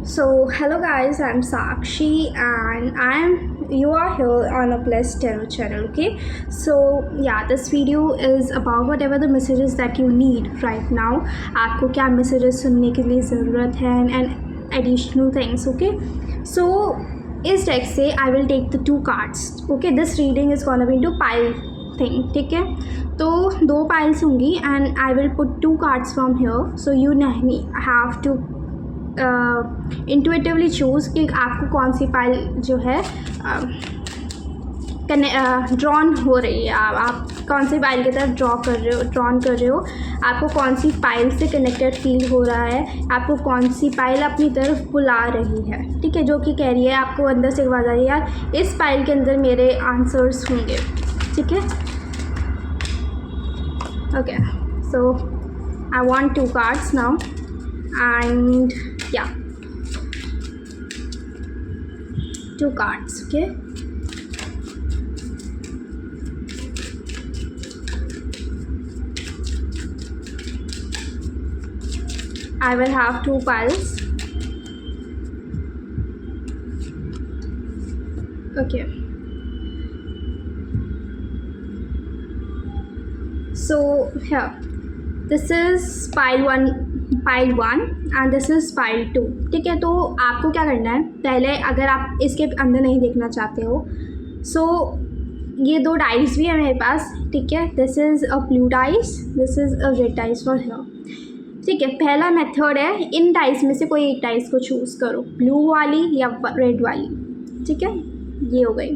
So, hello guys, I'm Sakshi and you are here on a Plus Tarot channel, okay? So, yeah, this video is about whatever the messages that you need right now. आपको क्या messages सुनने के लिए ज़रूरत है and additional things, okay? So, इस deck से I will take the two cards, okay? This reading is gonna be into pile thing, ठीक है? तो दो piles होंगी and I will put two cards from here, so you have to intuitively choose कि आपको कौन सी file जो है ड्रॉन हो रही है, आप कौन सी फाइल की तरफ ड्रॉन कर रहे हो, आपको कौन सी फाइल से कनेक्टेड फील हो रहा है, आपको कौन सी फाइल अपनी तरफ बुला रही है, ठीक है, जो कि कह रही है आपको अंदर से आवाज़ आ रही है यार इस फाइल के अंदर मेरे आंसर्स होंगे, ठीक है. Okay, so I want to cards now and yeah, two cards, okay? I will have two piles. Okay, so here this is pile 1 and this is pile 2, ठीक है. तो आपको क्या करना है, पहले अगर आप इसके अंदर नहीं देखना चाहते हो, सो ये दो डाइस भी है मेरे पास, ठीक है. This is a blue dice, this is a red dice for here, ठीक है. पहला मेथड है इन डाइस में से कोई एक डाइस को चूज़ करो, ब्लू वाली या रेड वाली, ठीक है. ये हो गई.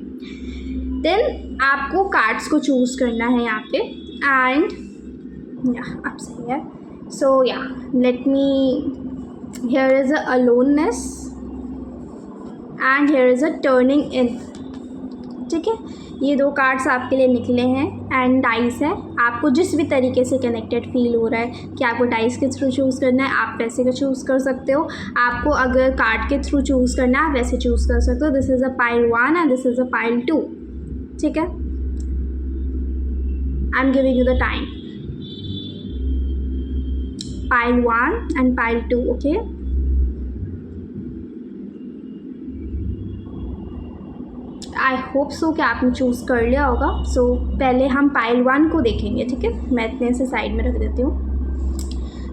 देन आपको कार्ड्स को चूज़ करना है यहाँ पे एंड या अब सही है. So yeah, here is a aloneness and here is a turning in, ठीक है. ये दो कार्ड्स आपके लिए निकले हैं एंड डाइस है. आपको जिस भी तरीके से कनेक्टेड फील हो रहा है कि आपको डाइस के थ्रू चूज़ करना है, आप वैसे का चूज़ कर सकते हो. आपको अगर कार्ड के थ्रू चूज़ करना है आप वैसे चूज़ कर सकते हो. This is a pile 1 and this is a pile 2, ठीक है. I am giving you the time. Pile 1 and pile 2, okay? I hope so कि आपने चूज़ कर लिया होगा. सो पहले हम पाइल 1 को देखेंगे, ठीक है. मैं इतने से साइड में रख देती हूँ.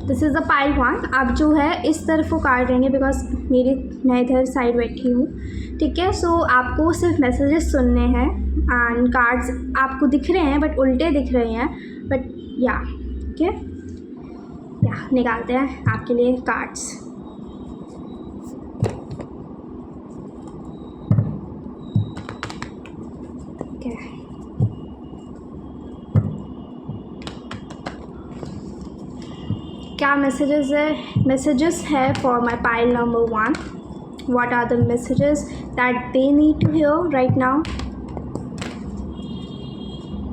This is the pile 1. अब जो है इस तरफ वो कार्ड रहेंगे बिकॉज मैं इधर साइड बैठी हूँ, ठीक है. सो आपको सिर्फ मैसेजेस सुनने हैं एंड कार्ड्स आपको दिख रहे हैं बट उल्टे दिख रहे हैं, बट या ओके. या निकालते हैं आपके लिए कार्ड्स. ओके, क्या मैसेजेस है for my pile number 1. What are the messages that they need to hear right now.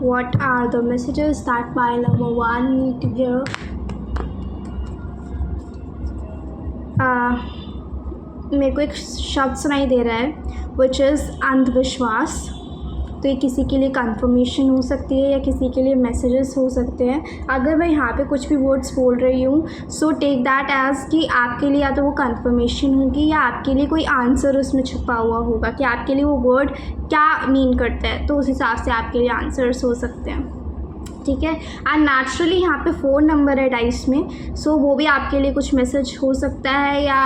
What are the messages that pile number 1 need to hear. मेरे को एक शब्द सुनाई दे रहा है विच इज़ अंधविश्वास. तो ये किसी के लिए कंफर्मेशन हो सकती है या किसी के लिए मैसेजेस हो सकते हैं. अगर मैं यहाँ पे कुछ भी वर्ड्स बोल रही हूँ सो टेक दैट एज कि आपके लिए या तो वो कंफर्मेशन होगी या आपके लिए कोई आंसर उसमें छुपा हुआ होगा कि आपके लिए वो वर्ड क्या मीन करता है. तो उस हिसाब से आपके लिए आंसर्स हो सकते हैं, ठीक है. एंड नेचुरली यहाँ पे 4 नंबर है डाइस में, सो वो भी आपके लिए कुछ मैसेज हो सकता है या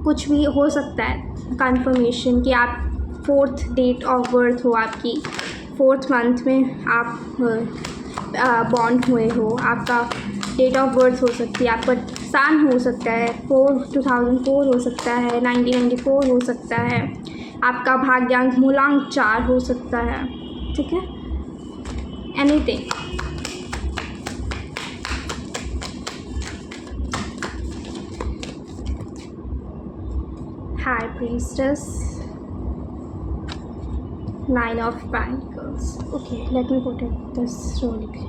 कुछ भी हो सकता है कंफर्मेशन कि आप 4th डेट ऑफ बर्थ हो, आपकी 4th मंथ में आप बॉर्न हुए हो, आपका डेट ऑफ बर्थ हो सकती है, आपका साल हो सकता है 2004 हो सकता है, 1994 हो सकता है, आपका भाग्यांक मूलांक 4 हो सकता है, ठीक है. Anything. High Priestess, 9 of Pentacles. Okay, let me put it this really.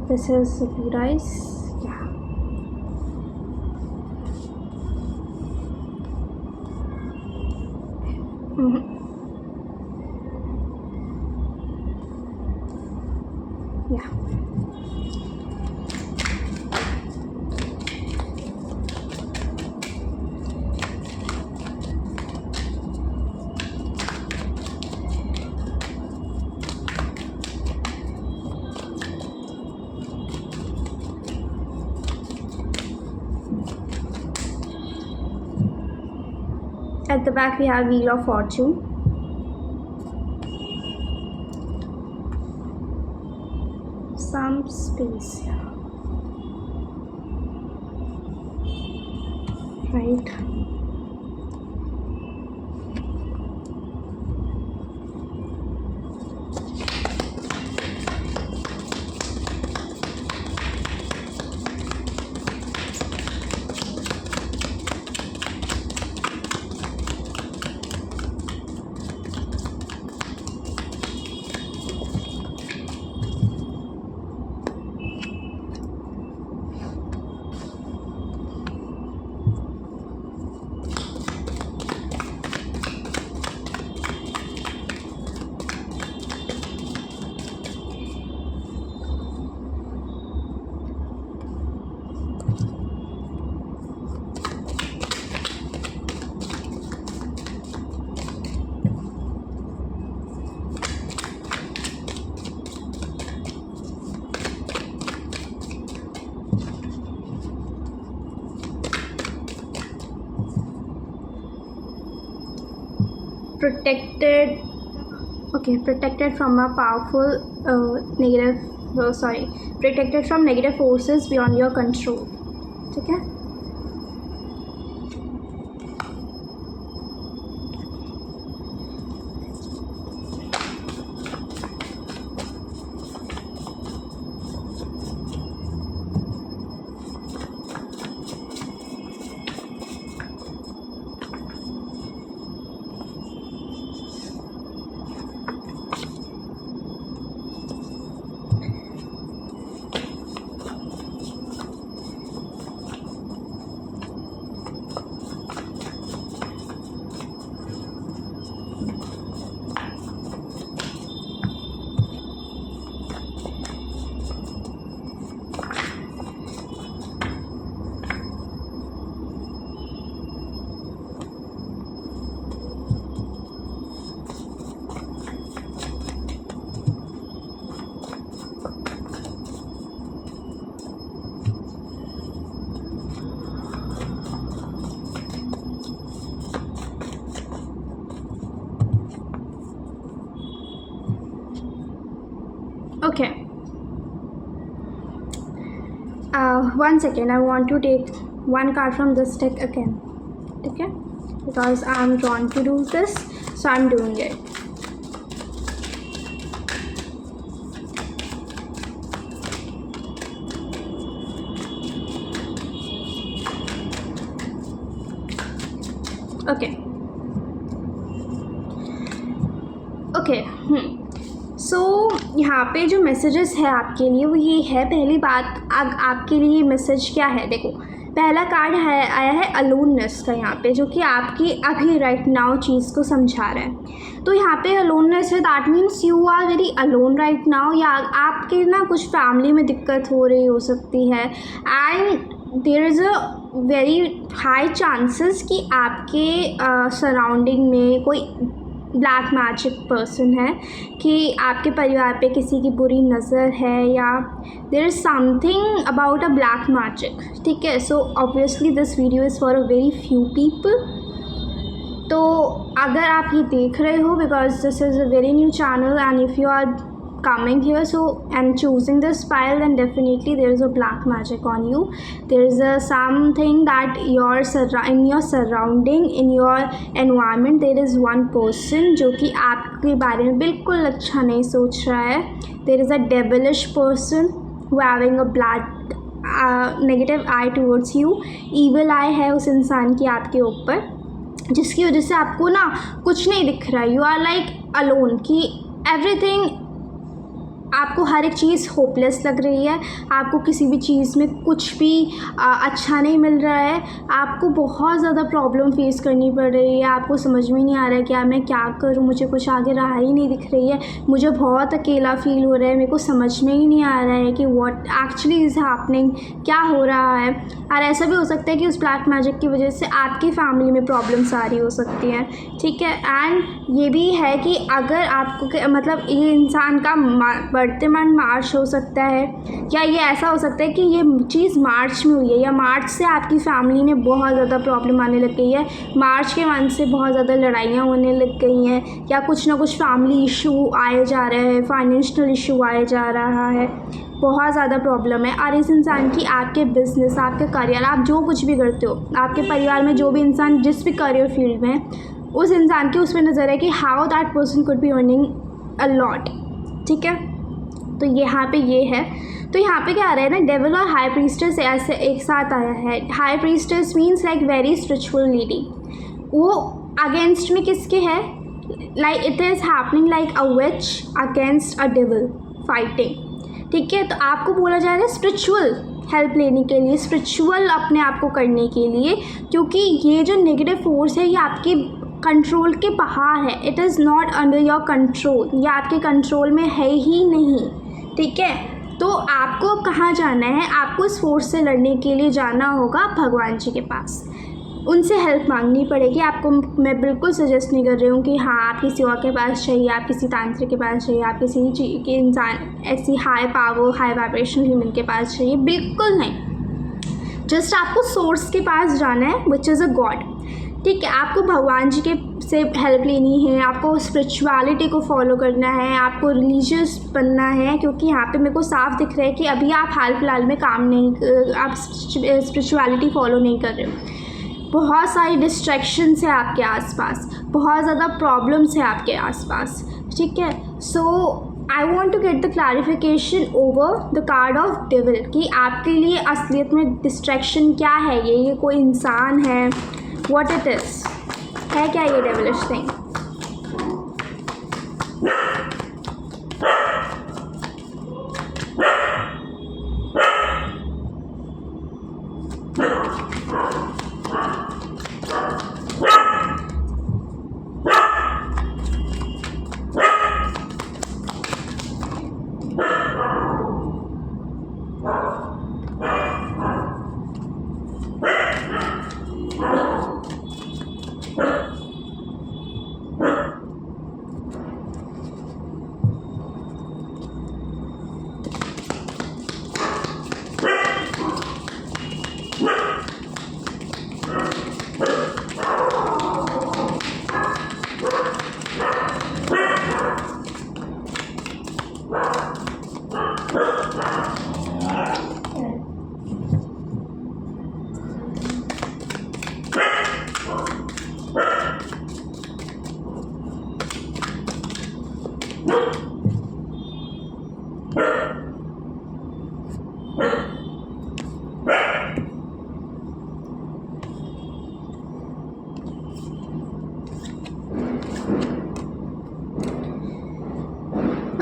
This is the blue dice. Yeah. Yeah. At the back we have Wheel of Fortune. Some space here. Right. Protected from a powerful protected from negative forces beyond your control. ठीक है. Okay. One second. I want to take one card from this deck again. Okay? Because I'm drawn to do this, so I'm doing it. Okay. सो यहाँ पे जो messages है आपके लिए वो ये है. पहली बात आपके लिए मैसेज क्या है. देखो, पहला कार्ड आया है अलोननेस का यहाँ पे, जो कि आपकी अभी राइट नाउ चीज़ को समझा रहा है. तो यहाँ पे अलोननेस है, that means you are very alone right now, या आपके ना कुछ फैमिली में दिक्कत हो रही हो सकती है. And there is a very high chances कि आपके सराउंडिंग में कोई ब्लैक मैजिक पर्सन है, कि आपके परिवार पे किसी की बुरी नज़र है, या there is something about a black magic. ठीक है. So obviously this video is for a very few people. तो अगर आप ये देख रहे हो, because this is a very new channel, and if you are coming here and choosing this pile, then definitely there is a black magic on you. There is a something that in your surrounding, in your environment, there is one person जो कि आपके बारे में बिल्कुल अच्छा नहीं सोच रहा है. There is a devilish person who having a black negative eye towards you. evil eye है उस इंसान की आपके ऊपर, जिसकी वजह से आपको ना कुछ नहीं दिख रहा है. यू आर लाइक अलोन, कि एवरीथिंग, आपको हर एक चीज़ होपलेस लग रही है, आपको किसी भी चीज़ में कुछ भी अच्छा नहीं मिल रहा है, आपको बहुत ज़्यादा प्रॉब्लम फेस करनी पड़ रही है, आपको समझ में नहीं आ रहा है कि मैं क्या करूं, मुझे कुछ आगे राह ही नहीं दिख रही है, मुझे बहुत अकेला फील हो रहा है, मेरे को समझ में ही नहीं आ रहा है कि व्हाट एक्चुअली इज़ हैपनिंग, क्या हो रहा है. और ऐसा भी हो सकता है कि उस ब्लैक मैजिक की वजह से आपकी फैमिली में प्रॉब्लम्स आ रही हो सकती हैं. ठीक है. एंड ये भी है कि अगर आपको मतलब ये इंसान का वर्तमान मार्च हो सकता है, या ये ऐसा हो सकता है कि ये चीज़ मार्च में हुई है, या मार्च से आपकी फैमिली में बहुत ज़्यादा प्रॉब्लम आने लग गई है, मार्च के मंथ से बहुत ज़्यादा लड़ाइयाँ होने लग गई हैं, या कुछ ना कुछ फैमिली इशू आए जा रहे हैं, फाइनेंशियल इशू आए जा रहा है, बहुत ज़्यादा प्रॉब्लम है। और इस इंसान की आपके बिज़नेस, आपके करियर, आप जो कुछ भी करते हो, आपके परिवार में जो भी इंसान जिस भी करियर फील्ड में है, उस इंसान की उस पर नज़र है कि how that person could be earning a lot. ठीक है, तो यहाँ पे ये है। तो यहाँ पे क्या आ रहा है ना, डेविल और हाई प्रीस्टेस ऐसे एक साथ आया है। High priestess means like very spiritual lady. वो अगेंस्ट में किसके है, like it is happening like a which against a devil fighting. ठीक है, तो आपको बोला जा रहा है स्पिरिचुअल हेल्प लेने के लिए, स्पिरिचुअल अपने आप को करने के लिए, क्योंकि ये जो नेगेटिव फोर्स है ये आपके कंट्रोल के बाहर है। It is not under your control, ये आपके कंट्रोल में है ही नहीं। ठीक है, तो आपको कहाँ जाना है, आपको इस फोर्स से लड़ने के लिए जाना होगा भगवान जी के पास, उनसे हेल्प मांगनी पड़ेगी आपको। मैं बिल्कुल सजेस्ट नहीं कर रही हूँ कि हाँ आप किसी और के पास चाहिए, आप किसी तांत्रिक के पास चाहिए, आप किसी चीज़ के इंसान ऐसी high power high vibrational human के पास चाहिए, बिल्कुल नहीं। जस्ट आपको सोर्स के पास जाना है, विच इज़ अ गॉड। ठीक है, आपको भगवान जी के से हेल्प लेनी है, आपको स्पिरिचुअलिटी को फॉलो करना है, आपको रिलीजियस बनना है, क्योंकि यहाँ पे मेरे को साफ दिख रहा है कि अभी आप हाल फिलहाल में काम नहीं, आप स्पिरिचुअलिटी फॉलो नहीं कर रहे हो। बहुत सारी डिस्ट्रैक्शंस है आपके आसपास, बहुत ज़्यादा प्रॉब्लम्स है आपके आसपास। ठीक है, so I want to get the clarification over the card of devil कि आपके लिए असलियत में डिस्ट्रैक्शन क्या है। ये कोई इंसान है, व्हाट इट इज़, है क्या ये डेविलिश थिंग।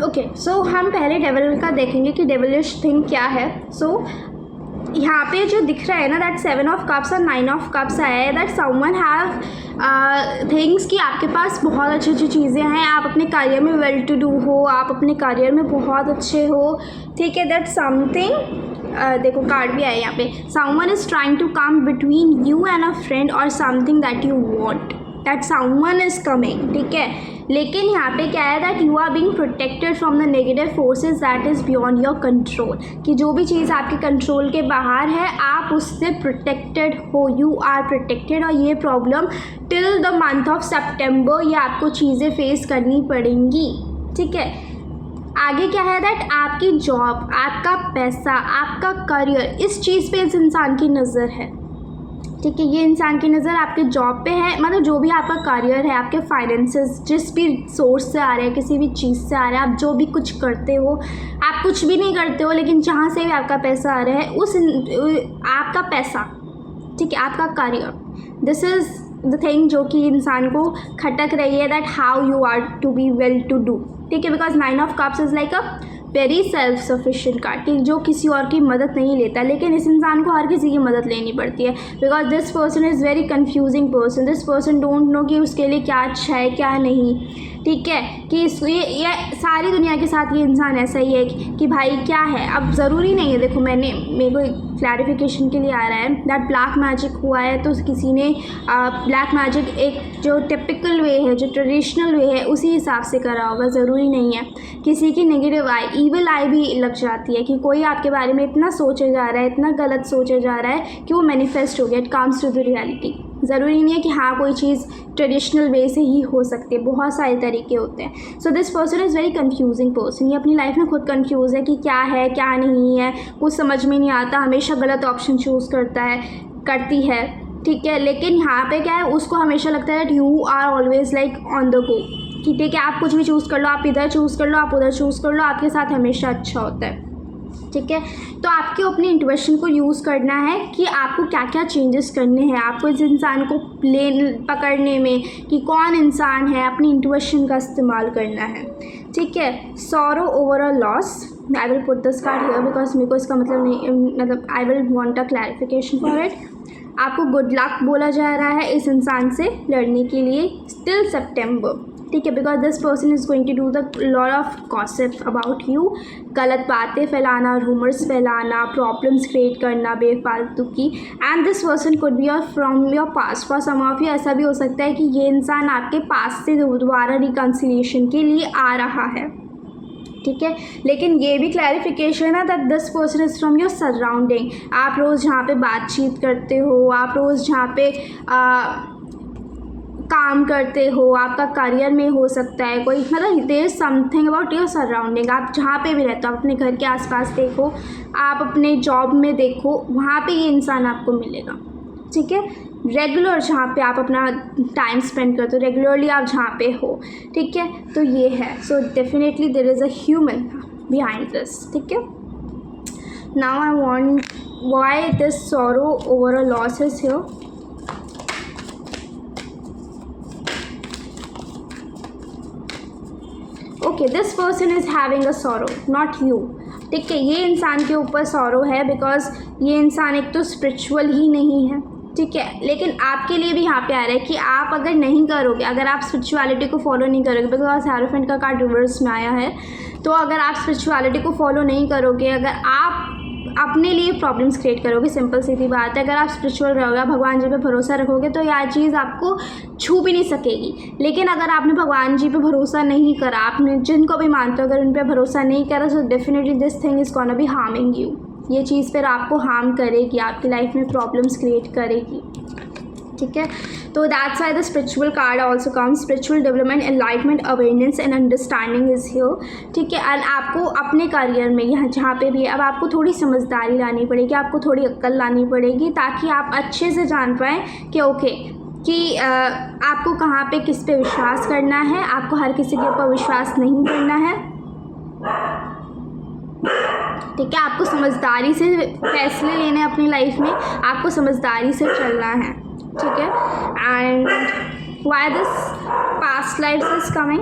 ओके, सो हम पहले डेविल का देखेंगे कि डेविलिश थिंग क्या है। सो यहाँ पे जो दिख रहा है ना, दैट 7 ऑफ कप्स और 9 ऑफ कप्स आया है, दैट समवन हैव थिंग्स कि आपके पास बहुत अच्छी अच्छी चीज़ें हैं, आप अपने करियर में वेल टू डू हो, आप अपने करियर में बहुत अच्छे हो। ठीक है, दैट समथिंग देखो कार्ड भी आया यहाँ पे, someone is trying to come between you and a friend और something that you want, that someone is coming. ठीक है, लेकिन यहाँ पे क्या है, that you are being protected from the negative forces that is beyond your control, कि जो भी चीज़ आपके कंट्रोल के बाहर है आप उससे प्रोटेक्टेड हो, यू आर प्रोटेक्टेड। और ये problem till the month of September ये आपको चीज़ें फेस करनी पड़ेंगी। ठीक है, आगे क्या है, दैट आपकी जॉब, आपका पैसा, आपका करियर, इस चीज़ पे इस इंसान की नज़र है। ठीक है, ये इंसान की नज़र आपके जॉब पे है, मतलब जो भी आपका करियर है, आपके फाइनेंसेस जिस भी सोर्स से आ रहे हैं, किसी भी चीज़ से आ रहा है, आप जो भी कुछ करते हो, आप कुछ भी नहीं करते हो लेकिन जहाँ से भी आपका पैसा आ रहा है उस आपका पैसा, ठीक है, आपका career, this is the thing जो कि इंसान को खटक रही है, that how you are to be well to do. ठीक है, because 9 of cups is like a very self sufficient card, कि जो किसी और की मदद नहीं लेता, लेकिन इस इंसान को हर किसी की मदद लेनी पड़ती है, because this person is very confusing person, this person don't know कि उसके लिए क्या अच्छा है क्या नहीं। ठीक है, कि ये सारी दुनिया के साथ ये इंसान ऐसा ही है कि भाई क्या है, अब ज़रूरी नहीं है, देखो मेरे को क्लैरिफिकेशन के लिए आ रहा है दैट ब्लैक मैजिक हुआ है तो किसी ने ब्लैक मैजिक एक जो टिपिकल वे है, जो ट्रेडिशनल वे है, उसी हिसाब से करा होगा। ज़रूरी नहीं है। किसी की नेगेटिव आई, ईविल आई भी लग जाती है कि कोई आपके बारे में इतना सोचे जा रहा है, इतना गलत सोचे जा रहा है कि वो मैनिफेस्ट हो गया। It comes to the reality. ज़रूरी नहीं है कि हाँ कोई चीज़ ट्रेडिशनल वे से ही हो सकती है, बहुत सारे तरीके होते हैं। So this person is very confusing person. ये अपनी लाइफ में खुद कंफ्यूज है कि क्या है क्या नहीं है, कुछ समझ में नहीं आता, हमेशा गलत ऑप्शन चूज़ करती है, ठीक है। लेकिन यहाँ पे क्या है, उसको हमेशा लगता है that you are always like on the go, कि ठीक है आप कुछ भी चूज़ कर लो, आप इधर चूज़ कर लो, आप उधर चूज़ कर लो, आपके साथ हमेशा अच्छा होता है, ठीक है। तो आपको अपनी इंट्यूशन को यूज़ करना है कि आपको क्या क्या चेंजेस करने हैं, आपको इस इंसान को पकड़ने में कि कौन इंसान है, अपनी इंट्यूशन का इस्तेमाल करना है, ठीक है। Sorrow over a loss, I will put this card here because मेरे को इसका मतलब I will want a clarification for it. आपको गुड लक बोला जा रहा है इस इंसान से लड़ने के लिए टिल सितंबर, ठीक है। Because this person is going to do the lot of gossip about you, गलत बातें फैलाना, रूमर्स फैलाना, प्रॉब्लम्स क्रिएट करना बेफालतू की। And this person could be from your past. For some of you ऐसा भी हो सकता है कि ये इंसान आपके पास से दोबारा रिकन्सिलिएशन के लिए आ रहा है, ठीक है। लेकिन ये भी क्लैरिफिकेशन है that this person is from your surrounding. आप रोज़ जहाँ पे बातचीत करते हो, आप रोज़ जहाँ पे काम करते हो, आपका करियर में हो सकता है कोई, मतलब there is something about your surrounding. आप जहाँ पे भी रहते हो, अपने घर के आसपास देखो, आप अपने जॉब में देखो, वहाँ पे ये इंसान आपको मिलेगा, ठीक है। रेगुलर जहाँ पे आप अपना टाइम स्पेंड करते हो, रेगुलरली आप जहाँ पे हो, ठीक है। तो ये है, so definitely there is a human behind this, ठीक है। Now I want why this sorrow over a loss is here. Okay, this person is having a sorrow, not you, ठीक है। ये इंसान के ऊपर सॉरो है बिकॉज ये इंसान एक तो स्पिरिचुअल ही नहीं है, ठीक है। लेकिन आपके लिए भी यहाँ पे आ रहा है कि आप अगर नहीं करोगे, अगर आप स्पिरिचुअलिटी को फॉलो नहीं करोगे, बिकॉज हेरोफेंट का कार्ड रिवर्स में आया है, तो अगर आप स्पिरिचुअलिटी को फॉलो नहीं करोगे, अगर आप अपने लिए प्रॉब्लम्स क्रिएट करोगे, सिंपल सीधी बात है। अगर आप स्पिरिचुअल रहोगे, भगवान जी पे भरोसा रखोगे, तो यह चीज़ आपको छू भी नहीं सकेगी। लेकिन अगर आपने भगवान जी पे भरोसा नहीं करा, आपने जिनको भी मानते हो अगर उन पर भरोसा नहीं करा, तो definitely this thing is gonna B harming you. ये चीज़ फिर आपको हार्म करेगी, आपकी लाइफ में प्रॉब्लम्स क्रिएट करेगी, ठीक है। तो that's why the spiritual card also comes. Spiritual development, enlightenment, awareness and understanding is here, ठीक है। एंड आपको अपने करियर में यहाँ जहाँ पे भी है, अब आपको थोड़ी समझदारी लानी पड़ेगी, आपको थोड़ी अक्ल लानी पड़ेगी, ताकि आप अच्छे से जान पाएँ कि ओके कि आपको कहाँ पे किस पे विश्वास करना है। आपको हर किसी के ऊपर विश्वास नहीं करना है, ठीक है। आपको समझदारी से फैसले लेने हैं अपनी लाइफ में, आपको समझदारी से चलना है, ठीक है। And why this past life is coming,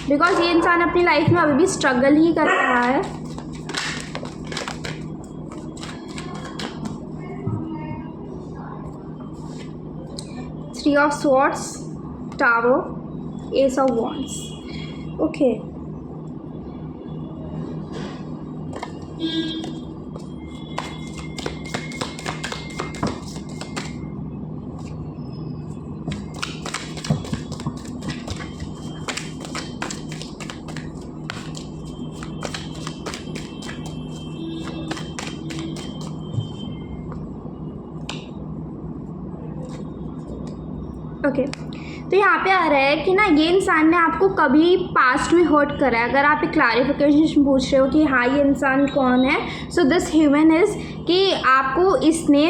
because ये इंसान अपनी लाइफ में अभी भी स्ट्रगल ही कर रहा है, Three of Swords, Tower, Ace of Wands. Okay. Okay, तो यहाँ पे आ रहा है कि ना ये इंसान ने आपको कभी पास्ट में हर्ट करा है। अगर आप एक क्लैरिफिकेशन पूछ रहे हो कि हाँ ये इंसान कौन है, सो दिस ह्यूमन इज़ कि आपको इसने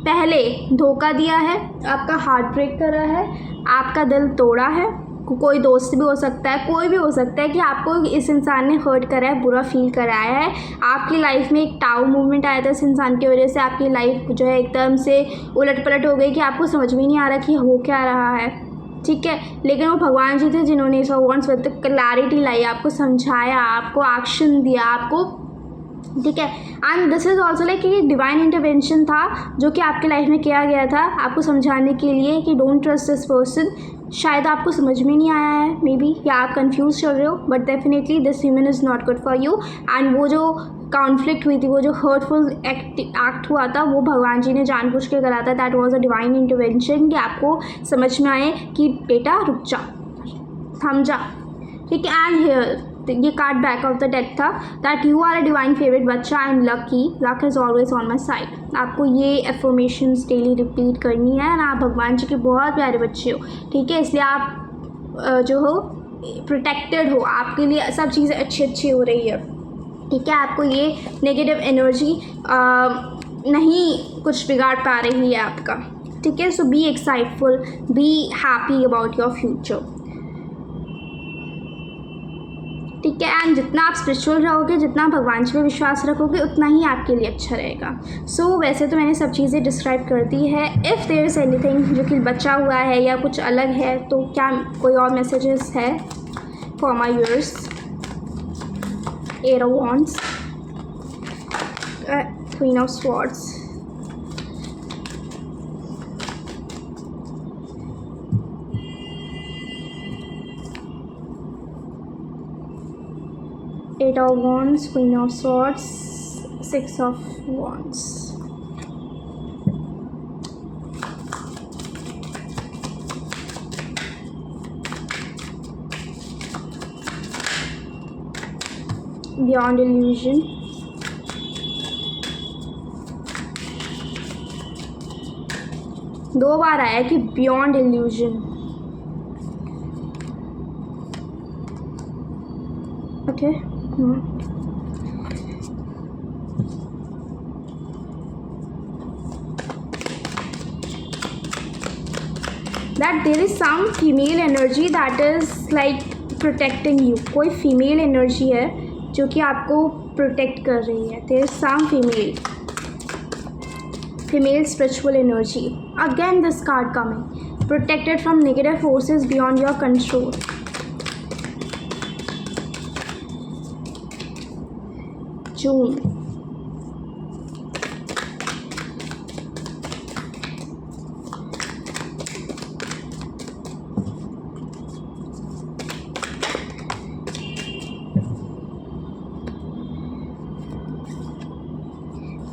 पहले धोखा दिया है, आपका हार्ट ब्रेक करा है, आपका दिल तोड़ा है। कोई दोस्त भी हो सकता है, कोई भी हो सकता है कि आपको इस इंसान ने हर्ट करा है, बुरा फील कराया है। आपकी लाइफ में एक टाउ मूवमेंट आया था इस इंसान की वजह से, आपकी लाइफ जो है एकदम से उलट पलट हो गई कि आपको समझ में नहीं आ रहा कि हो क्या रहा है, ठीक है। लेकिन वो भगवान जी थे जिन्होंने इस वंस विद क्लैरिटी लाई, आपको समझाया, आपको एक्शन दिया, आपको ठीक है। And this is also like कि डिवाइन इंटरवेंशन था जो कि आपके लाइफ में किया गया था आपको समझाने के लिए कि डोंट ट्रस्ट दिस पर्सन। शायद आपको समझ में नहीं आया है मे बी, या आप कंफ्यूज चल रहे हो, but definitely this human is not good for you. And वो जो कॉन्फ्लिक्ट हुई थी, वो जो हर्टफुल एक्ट हुआ था, वो भगवान जी ने जानबूझ के करा था। That was a divine intervention कि आपको समझ में आए कि बेटा रुक जा, थम जा। ठीक है। एंड हियर ये card back of the deck था that you are a divine favourite बच्चा, I am lucky, luck is always on my side. आपको ये एफर्मेशंस डेली रिपीट करनी है। ना आप भगवान जी के बहुत प्यारे बच्चे हो, ठीक है, इसलिए आप जो हो प्रोटेक्टेड हो, आपके लिए सब चीज़ें अच्छी अच्छी हो रही है। ठीक है। आपको ये नेगेटिव एनर्जी नहीं कुछ बिगाड़ पा रही है आपका। ठीक है। So be exciteful, be happy about your future. ठीक है। एंड जितना आप स्पिरिचुअल रहोगे, जितना भगवान जी पे विश्वास रखोगे, उतना ही आपके लिए अच्छा रहेगा। सो वैसे तो मैंने सब चीज़ें डिस्क्राइब कर दी है। इफ़ देयर इज़ एनीथिंग जो कि बचा हुआ है या कुछ अलग है, तो क्या कोई और मैसेजेस है for my viewers? Eight of wands, queen of swords, Eight of Wands, Queen of Swords, Six of Wands. Beyond illusion. दो बार आया कि Beyond illusion. Okay. That there is some female energy that is like protecting you. कोई female energy है जो कि आपको protect कर रही है। There is some female spiritual energy. Again this card coming. Protected from negative forces beyond your control. June.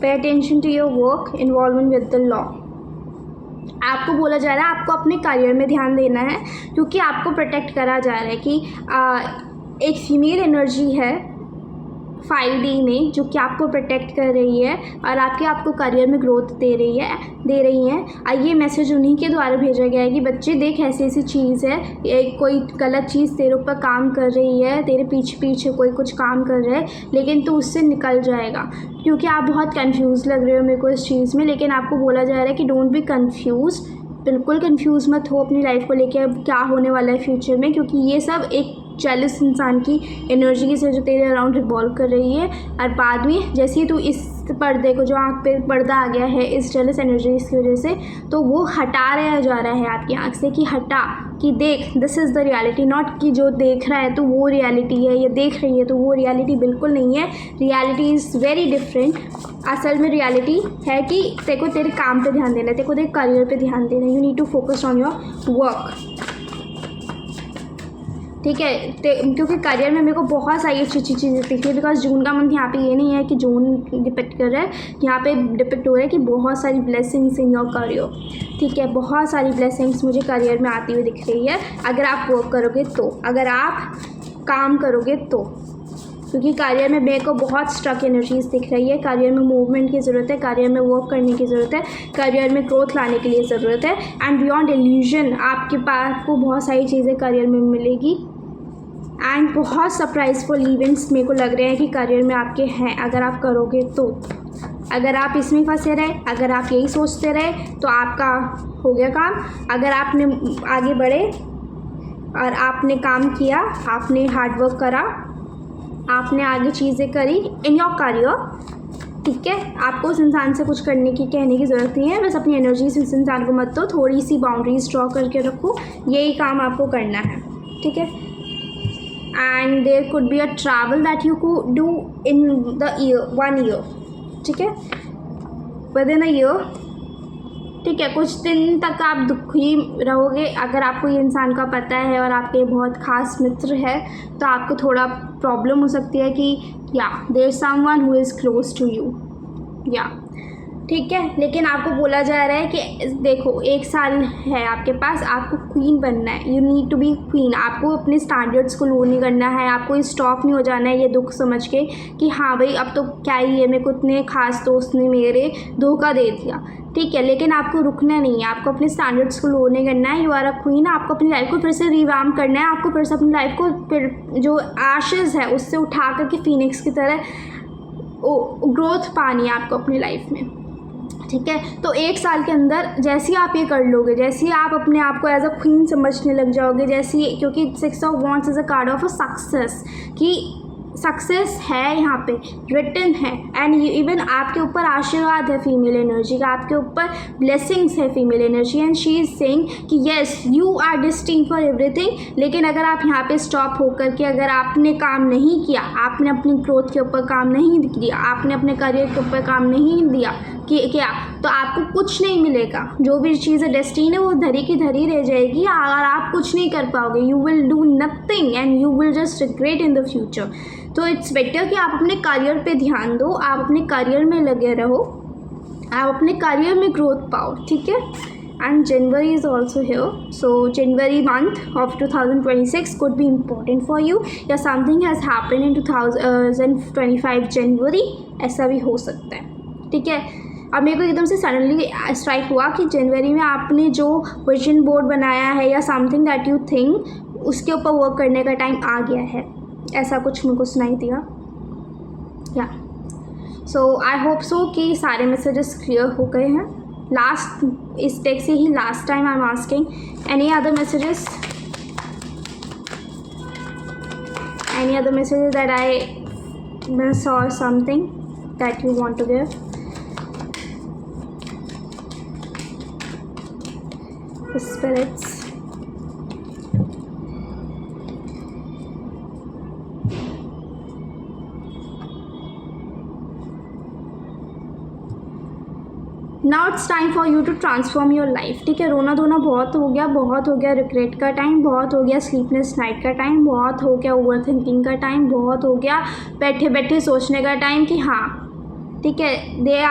Pay attention to your work, involvement with the law. आपको बोला जा रहा है आपको अपने करियर में ध्यान देना है, क्योंकि आपको प्रोटेक्ट करा जा रहा है कि एक फीमेल एनर्जी है 5D में जो कि आपको प्रोटेक्ट कर रही है और आपको करियर में ग्रोथ दे रही है। ये मैसेज उन्हीं के द्वारा भेजा गया है कि बच्चे देख ऐसी ऐसी चीज़ है, कोई गलत चीज़ तेरे ऊपर काम कर रही है, तेरे पीछे कोई कुछ काम कर रहा है, लेकिन तू उससे निकल जाएगा। क्योंकि आप बहुत कंफ्यूज लग रहे हो मेरे को इस चीज़ में, लेकिन आपको बोला जा रहा है कि डोंट बी कंफ्यूज, बिल्कुल कंफ्यूज मत हो अपनी लाइफ को लेके अब क्या होने वाला है फ्यूचर में, क्योंकि ये सब एक जेलस इंसान की एनर्जी से जो तेरे अराउंड रिवॉल्व कर रही है। और बाद में जैसे ही तू इस पर्दे को, जो आँख पे पर्दा आ गया है इस जेलस एनर्जी की वजह से, तो वो हटाया जा रहा है आपकी आँख से कि हटा, कि देख this is the reality, not कि जो देख रहा है तो वो रियलिटी है, या देख रही है तो वो रियलिटी बिल्कुल नहीं है। Reality is very different. असल में रियलिटी है कि तेरे को तेरे काम पे ध्यान देना है, तेरे को तेरे करियर पे ध्यान देना है। You need to focus on your work. ठीक है। क्योंकि करियर में मेरे को बहुत सारी अच्छी अच्छी चीज़ें दिखती है, बिकॉज जून का मंथ यहाँ पे ये नहीं है कि जून डिपेक्ट कर रहा है, यहाँ पे डिपेक्ट हो रहा है कि बहुत सारी ब्लेसिंग्स इन योर करियर। ठीक है। बहुत सारी ब्लेसिंग्स मुझे करियर में आती हुई दिख रही है अगर आप वर्क करोगे तो, अगर आप काम करोगे तो। क्योंकि करियर में मेरे को बहुत स्ट्रक एनर्जीज दिख रही है। करियर में मूवमेंट की ज़रूरत है, करियर में वर्क करने की ज़रूरत है, करियर में ग्रोथ लाने के लिए ज़रूरत है। एंड बियॉन्ड इल्यूजन आपके पास को बहुत सारी चीज़ें करियर में मिलेगी। एंड बहुत सरप्राइजफुल इवेंट्स मेरे को लग रहे हैं कि करियर में आपके हैं अगर आप करोगे तो। अगर आप इसमें फंसे रहे, अगर आप यही सोचते रहे, तो आपका हो गया काम। अगर आपने आगे बढ़े और आपने काम किया, आपने हार्डवर्क करा, आपने आगे चीज़ें करी इन योर करियर, ठीक है, आपको उस इंसान से कुछ कहने की ज़रूरत नहीं है। बस अपनी एनर्जी से उस इंसान को मत दो, थोड़ी सी बाउंड्रीज ड्रॉ करके रखो, यही काम आपको करना है। ठीक है। and there could be a travel that you could do in the year, 1 year, ठीक है, within a year, ठीक है। कुछ दिन तक आप दुखी रहोगे अगर आपको ये इंसान का पता है और आपके बहुत ख़ास मित्र है, तो आपको थोड़ा प्रॉब्लम हो सकती है कि या there is someone who is close to you, या ठीक है। लेकिन आपको बोला जा रहा है कि देखो 1 साल है आपके पास, आपको क्वीन बनना है, you need to be queen. आपको अपने स्टैंडर्ड्स को लो नहीं करना है, आपको स्टॉप नहीं हो जाना है ये दुख समझ के कि हाँ भाई अब तो क्या ही है, मेरे को इतने खास दोस्त ने मेरे धोखा दे दिया, ठीक है। लेकिन आपको रुकना नहीं है, आपको अपने स्टैंडर्ड्स को लो नहीं करना है। यू आर अ क्वीन, आपको अपनी लाइफ को फिर से रिवैम्प करना है, आपको फिर से अपनी लाइफ को फिर जो एशेज़ है उससे उठा करके फीनिक्स की तरह ग्रोथ पानी है आपको अपनी लाइफ में, ठीक है। तो 1 साल के अंदर जैसे ही आप ये कर लोगे, जैसे ही आप अपने आप को एज अ क्वीन समझने लग जाओगे, जैसे क्योंकि 6 of wands is a card of a success, कि सक्सेस है यहाँ पे रिटन है, एंड इवन आपके ऊपर आशीर्वाद है फीमेल एनर्जी का, आपके ऊपर ब्लेसिंग्स है female energy, and she is saying कि yes you are destined for everything. लेकिन अगर आप यहाँ पे स्टॉप होकर के अगर आपने काम नहीं किया, आपने अपनी ग्रोथ के ऊपर काम नहीं किया, आपने अपने करियर के ऊपर काम नहीं दिया क्या, तो आपको कुछ नहीं मिलेगा। जो भी चीज़ डेस्टिनी है वो धरी की धरी रह जाएगी और आप कुछ नहीं कर पाओगे। You will do nothing and you will just regret in the future. तो इट्स बेटर कि आप अपने करियर पे ध्यान दो, आप अपने करियर में लगे रहो, आप अपने करियर में ग्रोथ पाओ, ठीक है। And January is also here, so January month of 2026 could be important for you, या something has happen in 2025 January, ऐसा भी हो सकता है, ठीक है। अब मेरे को एकदम से सडनली स्ट्राइक हुआ कि जनवरी में आपने जो विजन बोर्ड बनाया है या समथिंग दैट यू थिंक, उसके ऊपर वर्क करने का टाइम आ गया है, ऐसा कुछ मेरे को सुनाई दिया, या सो आई होप सो कि सारे मैसेजेस क्लियर हो गए हैं। लास्ट इस टेक से ही last time I am asking any other messages, any other messages that I miss और something that you want to give. Spirits, now it's time for you to transform your life, ठीक है। रोना धोना बहुत हो गया रिग्रेट का time, बहुत हो गया स्लीपलेस नाइट का टाइम, बहुत हो गया ओवर थिंकिंग का टाइम, बहुत हो गया बैठे बैठे सोचने का टाइम कि हाँ, ठीक है। दे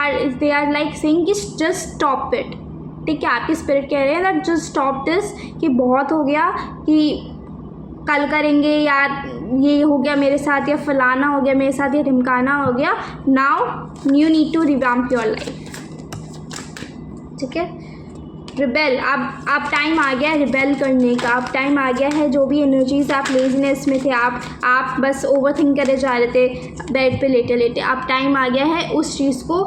आर लाइक सेइंग कि जस्ट स्टॉप इट, ठीक है। आपकी स्पिरिट कह रहे हैं दैट जस्ट स्टॉप दिस, कि बहुत हो गया, कि कल करेंगे या ये हो गया मेरे साथ या फलाना हो गया मेरे साथ या ढिमकाना हो गया। Now you need to revamp your life, ठीक है। रिबेल, अब टाइम आ गया है रिबेल करने का, अब टाइम आ गया है। जो भी एनर्जीज आप लेजीनेस में थे, आप बस ओवर थिंक करे जा रहे थे बेड पे लेटे लेटे, अब टाइम आ गया है उस चीज़ को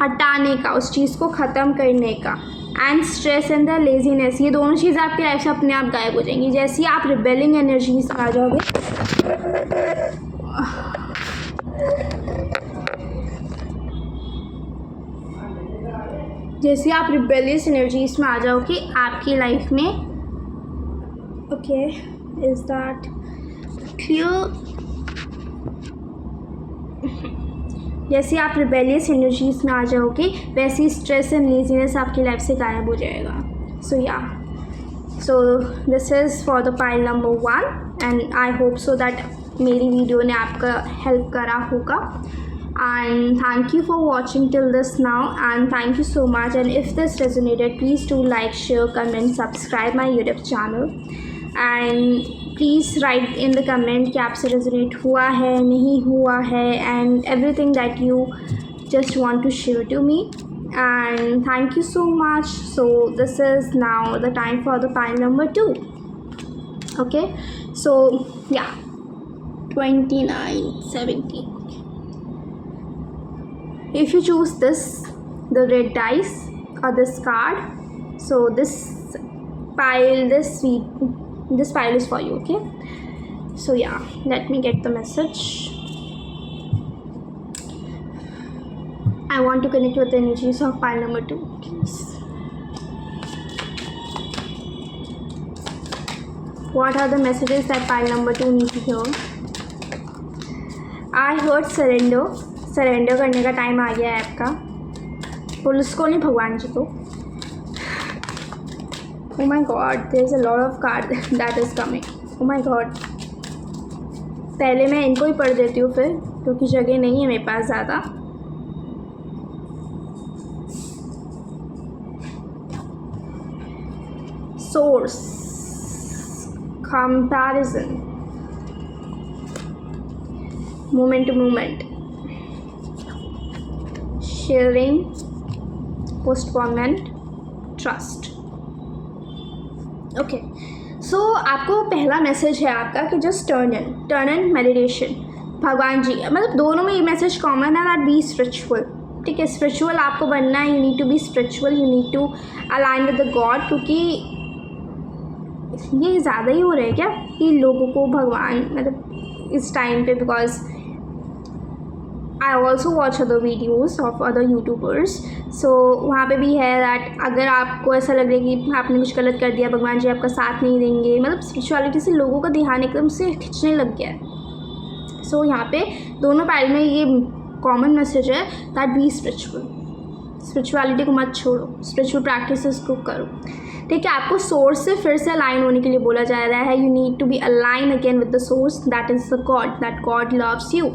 हटाने का, उस चीज़ को ख़त्म करने का। And stress and the laziness, ये दोनों चीज़ें आपकी लाइफ से अपने आप गायब हो जाएंगी जैसे ही आप रिबेलिंग एनर्जीज आ जाओगे। जैसे आप रिबेलियस एनर्जीज में आ जाओगे आपकी लाइफ में, ओके, इज दैट क्लियर? जैसे आप रिबेलियस एनर्जीज में आ जाओगे वैसे ही स्ट्रेस एंड लेजीनेस आपकी लाइफ से गायब हो जाएगा। सो या, so this is for the pile number 1 and I hope so that मेरी वीडियो ने आपका हेल्प करा होगा। And thank you for watching till this now, and thank you so much. And if this resonated, please do like, share, comment, subscribe my YouTube channel, and please write in the comment कि आपसे resonate हुआ है नहीं हुआ है, and everything that you just want to share to me. And thank you so much. So this is now the time for the pile number 2. Okay, so yeah, 2970. If you choose this, the red dice or this card, so this pile is for you, okay? So yeah, let me get the message. I want to connect with the energies of pile number 2, please. What are the messages that pile number 2 need to hear? I heard surrender. Surrender करने का time आ गया है आपका, police को नहीं, भगवान जी को। Oh my God, there is a lot of card that is coming. Oh my God. पहले मैं इनको ही पढ़ देती हूँ फिर, क्योंकि जगह नहीं है मेरे पास ज़्यादा। Source, comparison, moment to moment, sharing, postponement, trust. Okay, so आपको पहला मैसेज है आपका कि जस्ट टर्न इन मेडिटेशन। भगवान जी, मतलब दोनों में ये मैसेज कॉमन है, दैट बी स्पिरिचुअल। ठीक है, स्पिरिचुअल आपको बनना है, you need to be spiritual, you need to align with the God. क्योंकि ये ज़्यादा ही हो रहा है क्या कि लोगों को भगवान, मतलब इस टाइम पे, because I also watch other videos of other YouTubers, so वहाँ पे भी है दैट अगर आपको ऐसा लग रहा है कि आपने कुछ गलत कर दिया, भगवान जी आपका साथ नहीं देंगे, मतलब स्पिरिचुअलिटी से लोगों का ध्यान एकदम से खिंचने लग गया है। सो यहाँ पे दोनों पैर में ये कॉमन मैसेज है दैट बी स्पिरिचुअल। स्पिरिचुअलिटी को मत छोड़ो, स्पिरिचुअल प्रैक्टिसेस को करो। ठीक है, आपको सोर्स से फिर से अलाइन होने के लिए बोला जा रहा है, you need to be align again with the source, that is the God, that God loves you.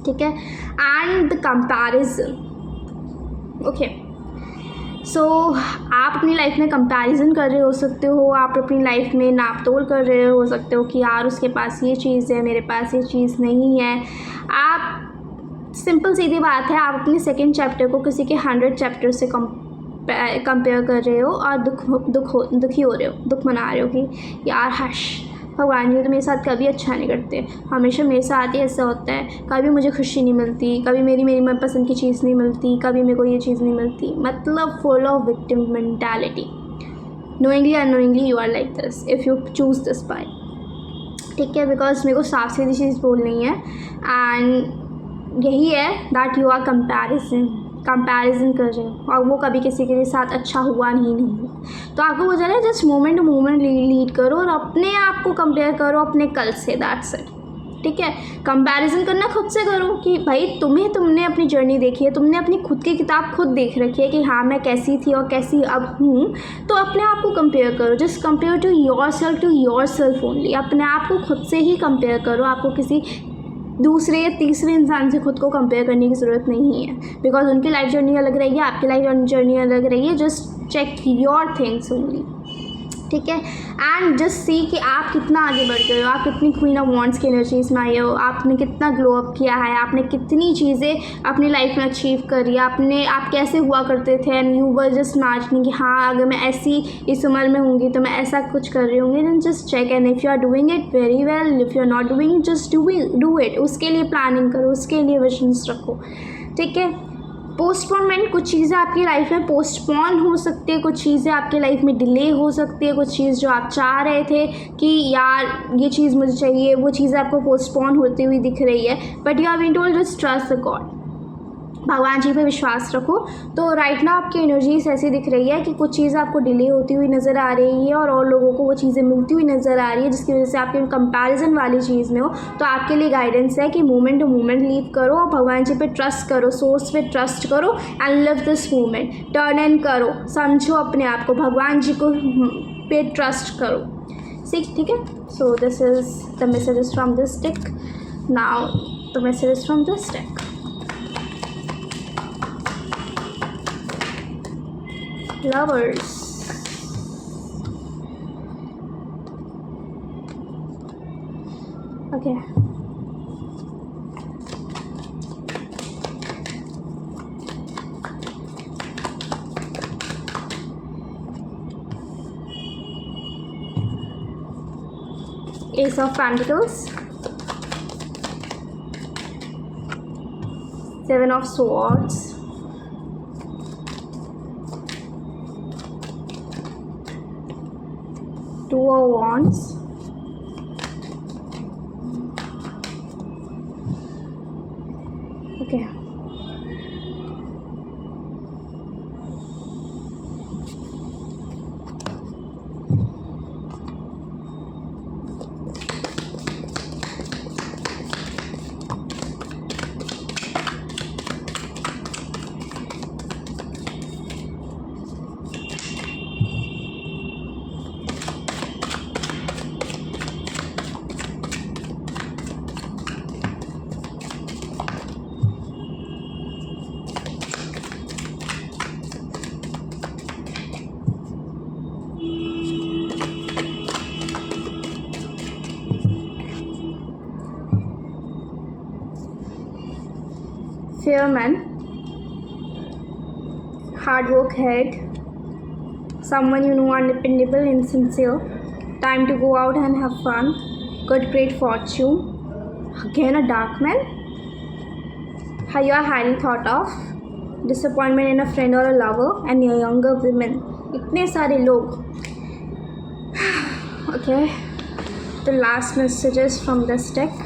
ठीक है, and the comparison. Okay, so आप अपनी लाइफ में कंपैरिजन कर रहे हो सकते हो, आप अपनी लाइफ में नाप तोल कर रहे हो सकते हो कि यार उसके पास ये चीज़ है, मेरे पास ये चीज़ नहीं है। आप सिंपल सीधी बात है, आप अपने सेकेंड चैप्टर को किसी के 100 चैप्टर से कंपेयर कर रहे हो और दुखी हो रहे हो, दुख मना रहे हो कि यार हश, भगवान जी तो मेरे साथ कभी अच्छा नहीं करते, हमेशा मेरे साथ ही ऐसा होता है, कभी मुझे खुशी नहीं मिलती, कभी मेरी मनपसंद की चीज़ नहीं मिलती, कभी मेरे को ये चीज़ नहीं मिलती। मतलब full of victim mentality. Knowingly unknowingly you are like this if you choose this by. ठीक है, बिकॉज मेरे को साफ सीधी चीज़ बोलनी है, एंड यही है दैट यू आर कंपैरिजन कर रहे हो और वो कभी किसी के साथ अच्छा हुआ नहीं। तो आपको वो जाना है, just moment to moment lead करो और अपने आप को कंपेयर करो अपने कल से, दैट्स इट। ठीक है, कंपैरिजन करना खुद से करो कि भाई तुमने अपनी जर्नी देखी है, तुमने अपनी खुद की किताब खुद देख रखी है कि हाँ मैं कैसी थी और कैसी अब हूँ। तो अपने आप को कंपेयर करो, just compare to your self only. अपने आप को खुद से ही कंपेयर करो, आपको किसी दूसरे या तीसरे इंसान से खुद को कंपेयर करने की ज़रूरत नहीं है, बिकॉज उनकी लाइफ जर्नी अलग रहेगी, आपकी लाइफ जर्नी अलग रहेगी। Just check your things only. ठीक है, एंड जस्ट सी कि आप कितना आगे बढ़ गए हो, आप कितनी क्वीन ऑफ वॉन्ड्स की एनर्जीज में आए हो, आपने कितना ग्लो अप किया है, आपने कितनी चीज़ें अपनी लाइफ में अचीव करी, आप कैसे हुआ करते थे and you were just imagining कि हाँ अगर मैं ऐसी इस उम्र में होंगी तो मैं ऐसा कुछ कर रही होंगी। Then just check, and if you are doing it very well, if you are not doing just do it. उसके लिए प्लानिंग करो, उसके लिए विजन्स रखो। ठीक है, पोस्टपोनमेंट, कुछ चीज़ें आपकी लाइफ में पोस्टपोन हो सकती है, कुछ चीज़ें आपकी लाइफ में डिले हो सकती है, कुछ चीज़ जो आप चाह रहे थे कि यार ये चीज़ मुझे चाहिए, वो चीज़ आपको पोस्टपोन होती हुई दिख रही है, but you have been told just trust the God. भगवान जी पे विश्वास रखो। तो राइट नाउ आपकी एनर्जीज ऐसी दिख रही है कि कुछ चीज़ आपको डिले होती हुई नज़र आ रही है और लोगों को वो चीज़ें मिलती हुई नज़र आ रही है, जिसकी वजह से आपके कंपैरिजन वाली चीज़ में हो। तो आपके लिए गाइडेंस है कि मोमेंट टू मोमेंट लीव करो और भगवान जी पे ट्रस्ट करो, सोर्स पे ट्रस्ट करो and live this moment. Turn in करो, समझो अपने आप को, भगवान जी को पे ट्रस्ट करो। ठीक है, so this is the messages from this deck. Now the messages from this deck. Lovers, okay, Ace of Pentacles, Seven of Swords, Two of Wands, okay, fair man, hard work head, someone you know are dependable and sincere, time to go out and have fun, good great fortune. Again a dark man, you are highly thought of, disappointment in a friend or a lover, and your younger women. इतने सारे लोग. Okay, the last messages from this deck.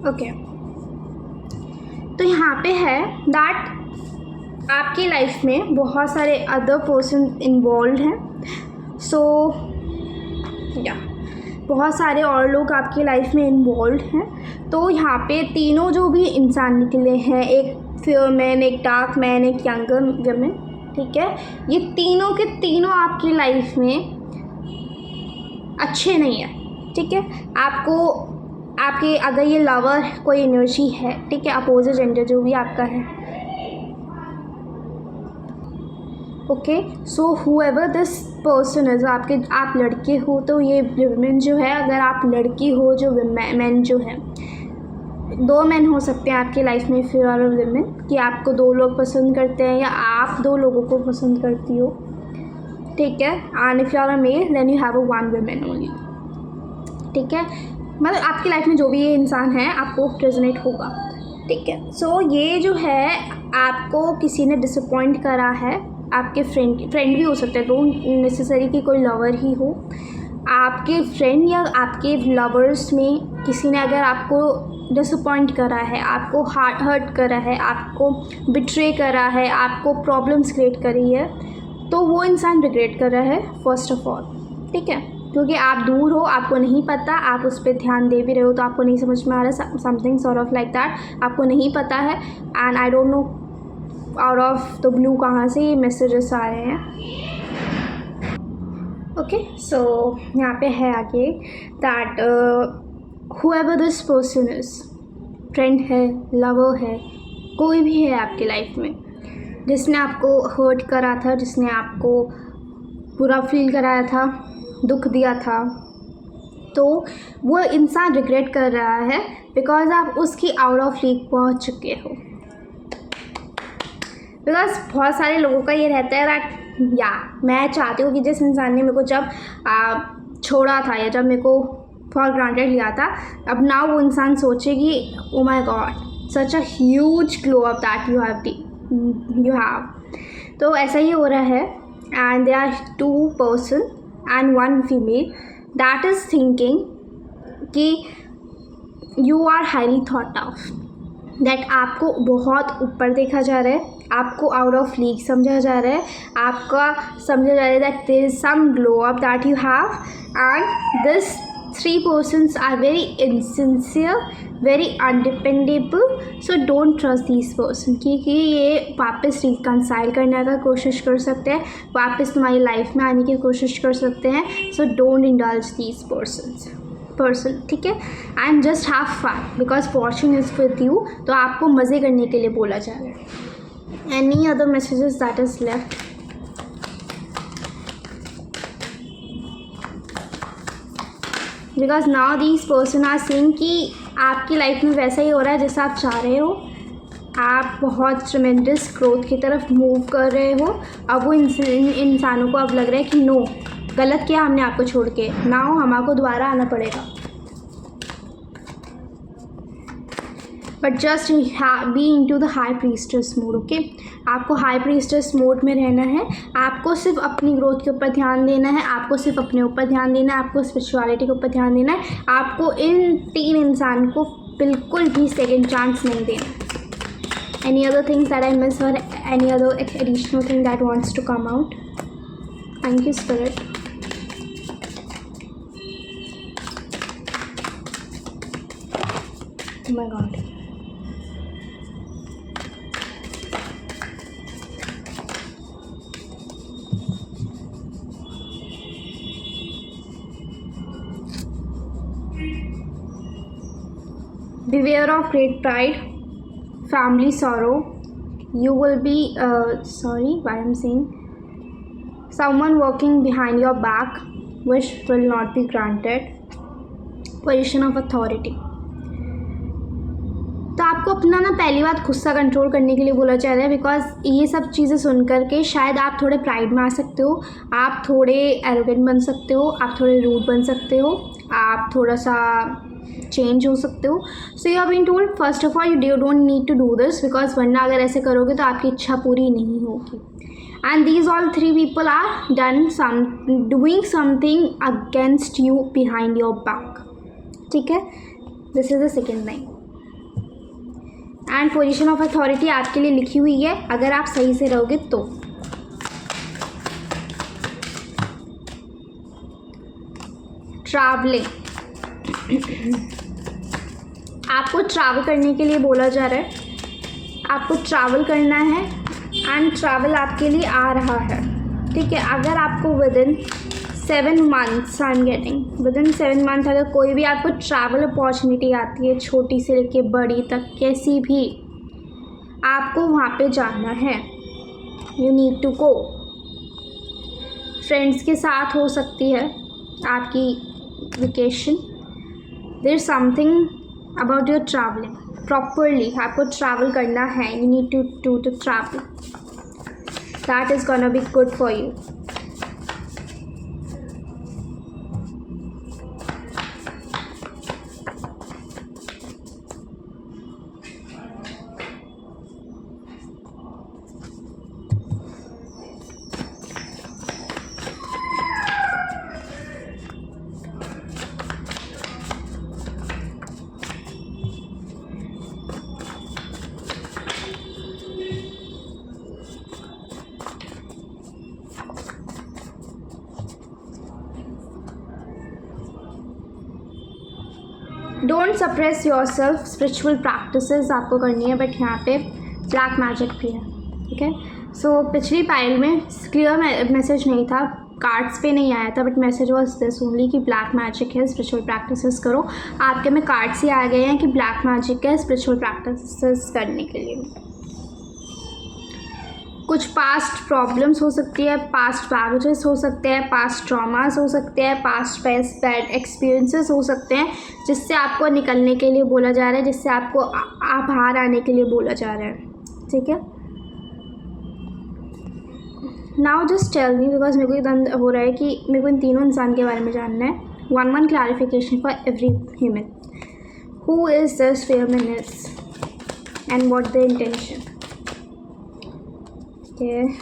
Okay, तो यहाँ पे है that आपकी life में बहुत सारे अदर पर्सन इन्वॉल्व हैं. सो या बहुत सारे और लोग आपकी लाइफ में इन्वॉल्व हैं. तो यहाँ पे तीनों जो भी इंसान निकले हैं, एक फेयर मैन, एक डार्क मैन, एक यंगर वुमेन, ठीक है, ये तीनों के तीनों आपकी लाइफ में अच्छे नहीं है. ठीक है, आपके अगर ये लवर कोई एनर्जी है, ठीक है, अपोजिट जेंडर जो भी आपका है, okay. So whoever this person is, आप लड़के हो तो ये वुमेन जो है, अगर आप लड़की हो जो मैन जो है, दो मैन हो सकते हैं आपकी लाइफ में, फिर और वुमेन, कि आपको दो लोग पसंद करते हैं या आप दो लोगों को पसंद करती हो. ठीक है, and if you are a male then you have a one women only. ठीक है, मतलब आपकी लाइफ में जो भी ये इंसान है आपको रेजोनेट होगा. ठीक है, सो ये जो है आपको किसी ने डिसअपॉइंट करा है, आपके फ्रेंड भी हो सकते हैं, तो नेसेसरी कि कोई लवर ही हो. आपके फ्रेंड या आपके लवर्स में किसी ने अगर आपको डिसअपॉइंट करा है, आपको हर्ट करा है, आपको बिट्रे करा है, आपको प्रॉब्लम्स क्रिएट करी है, तो वो इंसान रिग्रेट कर रहा है फर्स्ट ऑफ ऑल. ठीक है, क्योंकि आप दूर हो, आपको नहीं पता, आप उस पर ध्यान दे भी रहे हो तो आपको नहीं समझ में आ रहा, something sort of like that, आपको नहीं पता है. And I don't know out of the blue कहाँ से ये मैसेजेस आ रहे हैं. ओके, सो यहाँ पे है आगे that whoever this person is, friend है, लवर है, कोई भी है आपकी लाइफ में जिसने आपको हर्ट करा था, जिसने आपको बुरा फील कराया था, दुख दिया था, तो वो इंसान रिग्रेट कर रहा है बिकॉज आप उसकी आउट ऑफ लीग पहुंच चुके हो. बिकॉज बहुत सारे लोगों का ये रहता है दैट या मैं चाहती हूँ कि जिस इंसान ने मेरे को जब छोड़ा था या जब मेरे को फॉर ग्रांटेड लिया था, अब ना वो इंसान सोचेगी oh my God such a huge glow up that you have. तो ऐसा ही हो रहा है. And they are two person and one female that is thinking कि you are highly thought of, that आपको बहुत ऊपर देखा जा रहा है, आपको आउट ऑफ लीग समझा जा रहा है, आपका समझा जा रहा है that there is some glow up that you have, and this three persons are very insincere, very undependable, so don't trust these person, क्योंकि ये वापस रिकंसाइल करने का कोशिश कर सकते हैं, वापस तुम्हारी लाइफ में आने की कोशिश कर सकते हैं. So don't indulge these person. ठीक है, and just have fun because fortune is with you. तो आपको मज़े करने के लिए बोला जा रहा है. Any other messages that is left? Because now these person are saying कि आपकी लाइफ में वैसा ही हो रहा है जैसा आप चाह रहे हो. आप बहुत ट्रेमेंडस ग्रोथ की तरफ मूव कर रहे हो. अब वो इंसानों को अब लग रहा है कि नो, गलत किया हमने आपको छोड़ के, नाउ हमको दोबारा आना पड़ेगा. But just be into the high priestess mood. Okay, आपको हाई प्रीस्टेस मोड में रहना है, आपको सिर्फ अपनी ग्रोथ के ऊपर ध्यान देना है, आपको सिर्फ अपने ऊपर ध्यान देना है, आपको स्पिरिचुअलिटी के ऊपर ध्यान देना है, आपको इन 3 इंसान को बिल्कुल भी सेकेंड चांस नहीं देना। Any other things that I miss or any other additional thing that wants to come out? Thank you, Spirit. Oh my God. Beware of great pride, family sorrow. You will be sorry why I'm saying someone working behind your back which will not be granted. Position of authority. तो आपको अपना ना पहली बात गुस्सा control करने के लिए बोला जा रहा है, बिकॉज ये सब चीज़ें सुन करके शायद आप थोड़े प्राइड में आ सकते हो, आप थोड़े एरोगेंट बन सकते हो, आप थोड़े रूड बन सकते हो, आप थोड़ा सा चेंज हो सकते हो. So you have been told first of all you don't need to do this, because वरना अगर ऐसे करोगे तो आपकी इच्छा पूरी नहीं होगी. And these all 3 people are doing something against you behind your back. ठीक है, this is the second line. And position of authority आपके लिए लिखी हुई है अगर आप सही से रहोगे तो. ट्रैवलिंग, आपको ट्रैवल करने के लिए बोला जा रहा है, आपको ट्रैवल करना है एंड ट्रैवल आपके लिए आ रहा है. ठीक है, अगर आपको within 7 months I am getting within 7 months अगर कोई भी आपको ट्रैवल अपॉर्चुनिटी आती है, छोटी से लेके बड़ी तक कैसी भी, आपको वहाँ पे जाना है. You need to go. Friends के साथ हो सकती है आपकी vacation. There something about your travelling. Properly आपको ट्रैवल करना है. You need to do the travel. That is gonna be good for you. Don't suppress yourself. Spiritual practices आपको करनी है, बट यहाँ पे ब्लैक मैजिक भी है. ठीक है, सो पिछली पाइल में क्लियर मैसेज नहीं था, कार्ड्स पे नहीं आया था, but message was this only कि ब्लैक मैजिक है, स्पिरिचुअल प्रैक्टिसेस करो. आपके में कार्ड्स ही आ गए हैं कि ब्लैक मैजिक है स्पिरिचुअल प्रैक्टिसेस करने के लिए. कुछ पास्ट प्रॉब्लम्स हो सकती है, पास्ट बैगेजेस हो सकते हैं, पास्ट ट्रॉमास हो सकते हैं, पास्ट बैड एक्सपीरियंसेस हो सकते हैं, जिससे आपको निकलने के लिए बोला जा रहा है, जिससे आपको बाहर आने के लिए बोला जा रहा है. ठीक है, now just tell me, because मेरे को एकदम हो रहा है कि मेरे को इन तीनों इंसान के बारे में जानना है. one clarification for every human. Who is this feminist and what the intention? Okay.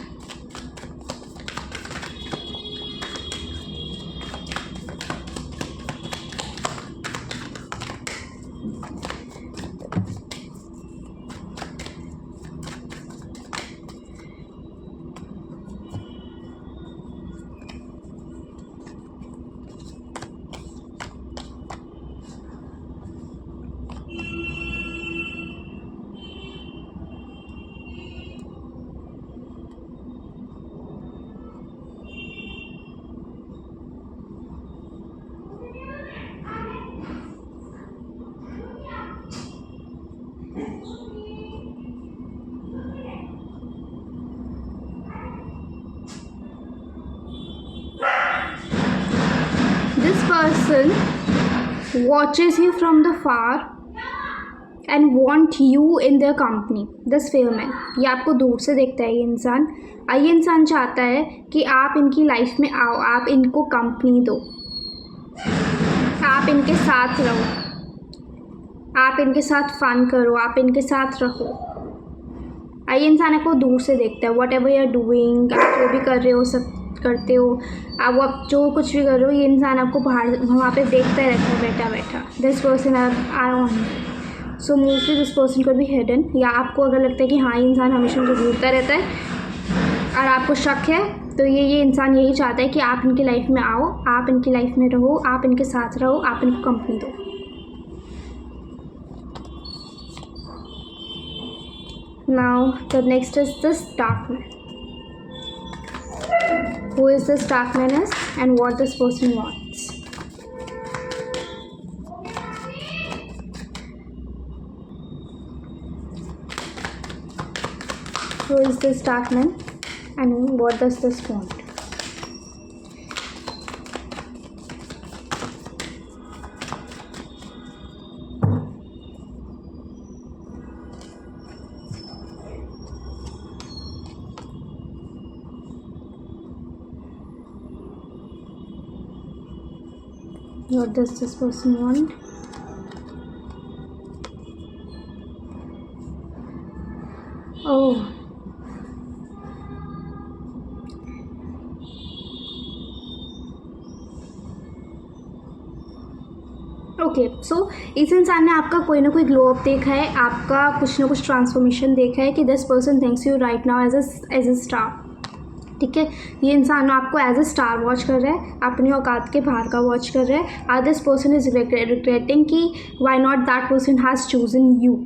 This person watches you from the far and want you in their company. This feminine, ये आपको दूर से देखता है ये इंसान. ये इंसान चाहता है कि आप इनकी लाइफ में आओ, आप इनको कंपनी दो, आप इनके साथ रहो, आप इनके साथ फन करो, आप इनके साथ रहो. ये इंसान आपको दूर से देखता है, whatever you are doing, आप जो भी कर रहे हो सब करते हो आप जो कुछ भी कर रहे हो, ये इंसान आपको बाहर वहाँ पे देखता ही रहता है बैठा बैठा। This person are on, so mostly this person को भी हिडन, या आपको अगर लगता है कि हाँ ये इंसान हमेशा मुझे घूरता रहता है और आपको शक है, तो ये इंसान यही चाहता है कि आप इनकी लाइफ में आओ, आप इनकी लाइफ में रहो, आप इनके साथ रहो, आप इनको कंपनी दो। Now the next is this dark man. Who is this dark man is and what this person wants. Who is this dark man and what does this want? What does this person want? Oh, okay so इस इंसान ने आपका कोई ना कोई glow up देखा है, आपका कुछ ना कुछ ट्रांसफॉर्मेशन देखा है कि this person thinks you right now as a star. ठीक है, ये इंसान आपको एज अ स्टार वॉच कर रहा है, अपनी औकात के बाहर का वॉच कर रहा है। और दिस पर्सन इज रिग्रेटिंग कि why not that person has chosen you,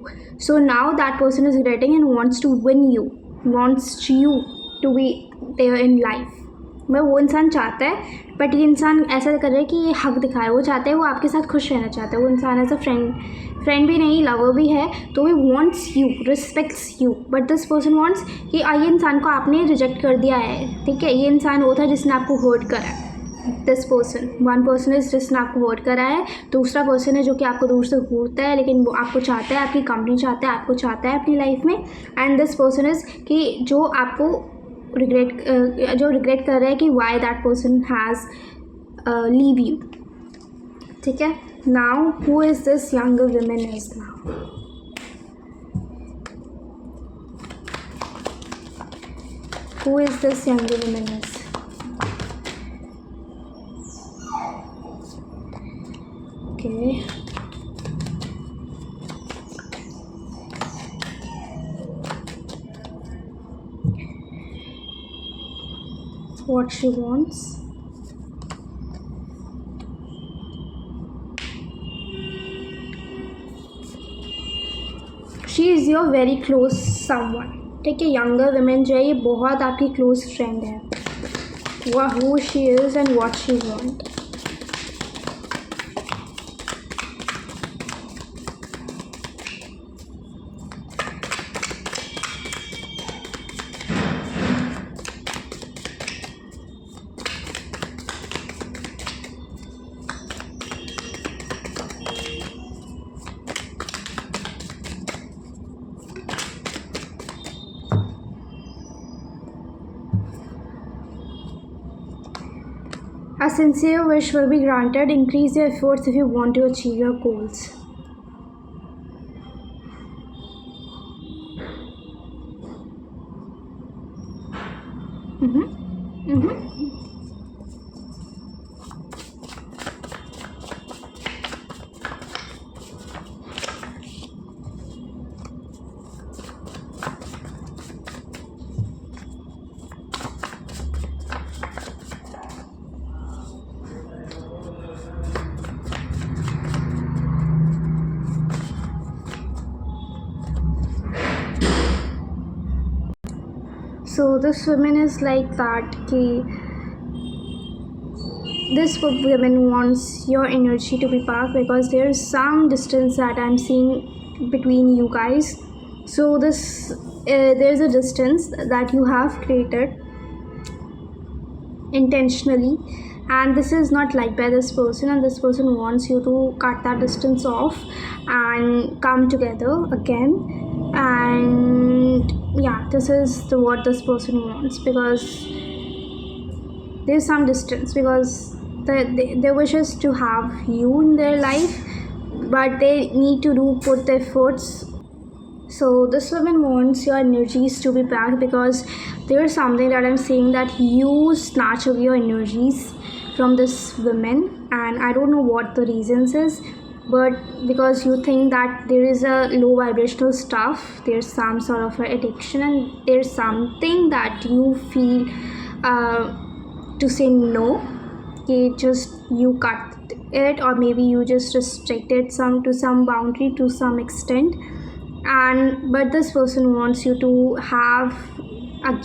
so now that person is regretting and wants to win you, wants you to be there in life. मैं वो इंसान चाहता है, बट ये इंसान ऐसा कर रहा है कि ये हक दिखा रहा है, वो चाहता है वो आपके साथ खुश रहना चाहता है। वो इंसान एज अ फ्रेंड भी नहीं, लवर भी है, तो we wants you, respects you, but this person wants कि ये इंसान को आपने रिजेक्ट कर दिया है। ठीक है, ये इंसान वो था जिसने आपको हर्ट करा है। This person, one person is जिसने आपको हर्ट करा है, दूसरा पर्सन है जो कि आपको दूर से घूरता है, लेकिन वो आपको चाहता है, आपकी कंपनी चाहता है, आपको चाहता है अपनी लाइफ में। एंड दिस पर्सन इज कि जो आपको रिग्रेट कर रहा है कि why that person has leave you. ठीक है, now who is this younger women is now. Who is this younger women is. Okay, what she wants. She is your very close someone. ठीक है, younger women जो है ये बहुत आपकी close friend है। who she is and what she wants. A sincere wish will be granted. Increase your efforts if you want to achieve your goals. So this woman is like that कि this woman wants your energy to be parked because there is some distance that I'm seeing between you guys. So this there's a distance that you have created intentionally, and this is not liked by this person, and this person wants you to cut that distance off and come together again. And yeah, this is what this person wants, because there's some distance, because they wishes to have you in their life, but they need to put the efforts So this woman wants your energies to be back because there's something that I'm saying that you snatch away your energies from this woman, and I don't know what the reasons is, but because you think that there is a low vibrational stuff, there's some sort of an addiction, and there's something that you feel to say no. Okay, just you cut it, or maybe you just restrict it to some boundary to some extent, and but this person wants you to have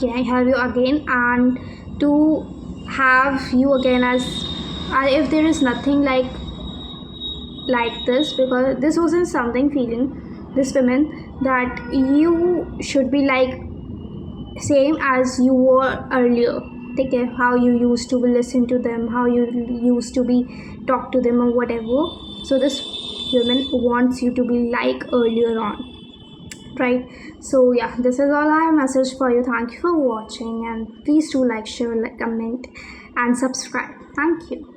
you again, and to have you again as if there is nothing like this, because this wasn't something feeling this woman that you should be like same as you were earlier. Take care how you used to listen to them, how you used to be talk to them or whatever. So this woman wants you to be like earlier on, right? So yeah, this is all I have message for you. Thank you for watching, and please do like, share, comment, and subscribe. Thank you.